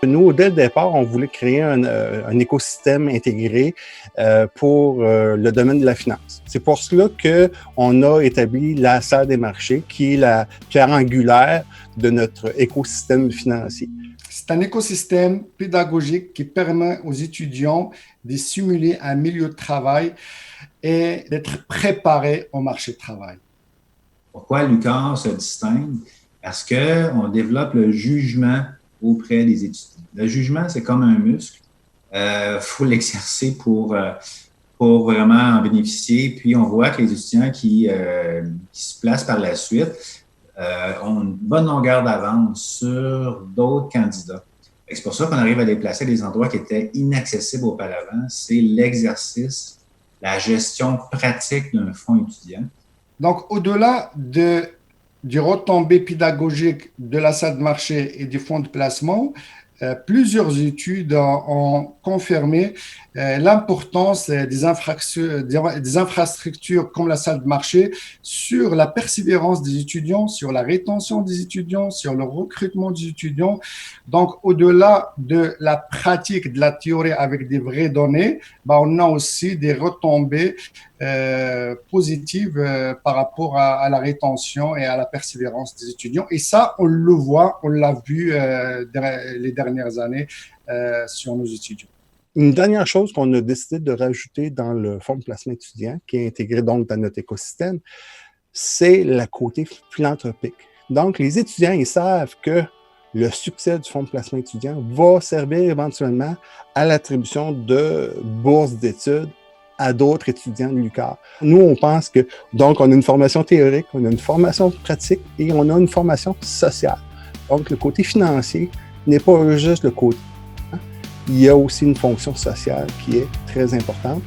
nous, dès le départ, on voulait créer un écosystème intégré pour le domaine de la finance. C'est pour cela qu'on a établi la salle des marchés, qui est la pierre angulaire de notre écosystème financier. C'est un écosystème pédagogique qui permet aux étudiants de simuler un milieu de travail et d'être préparés au marché du travail. Pourquoi l'UQAR se distingue? Parce qu'on développe le jugement auprès des étudiants. Le jugement, c'est comme un muscle. Faut l'exercer pour vraiment en bénéficier. Puis, on voit que les étudiants qui se placent par la suite ont une bonne longueur d'avance sur d'autres candidats. C'est pour ça qu'on arrive à les placer à des endroits qui étaient inaccessibles auparavant. C'est l'exercice, la gestion pratique d'un fonds étudiant. Donc, au-delà du retombé pédagogique de la salle de marché et du fonds de placement, plusieurs études ont confirmé l'importance des infrastructures comme la salle de marché sur la persévérance des étudiants, sur la rétention des étudiants, sur le recrutement des étudiants. Donc, au-delà de la pratique de la théorie avec des vraies données, on a aussi des retombées positives par rapport à la rétention et à la persévérance des étudiants. Et ça, on le voit, on l'a vu les dernières années sur nos étudiants. Une dernière chose qu'on a décidé de rajouter dans le fonds de placement étudiant, qui est intégré donc dans notre écosystème, c'est le côté philanthropique. Donc, les étudiants, ils savent que le succès du fonds de placement étudiant va servir éventuellement à l'attribution de bourses d'études à d'autres étudiants de l'UQAR. Nous, on pense que, donc, on a une formation théorique, on a une formation pratique et on a une formation sociale. Donc, le côté financier n'est pas juste le côté. Il y a aussi une fonction sociale qui est très importante.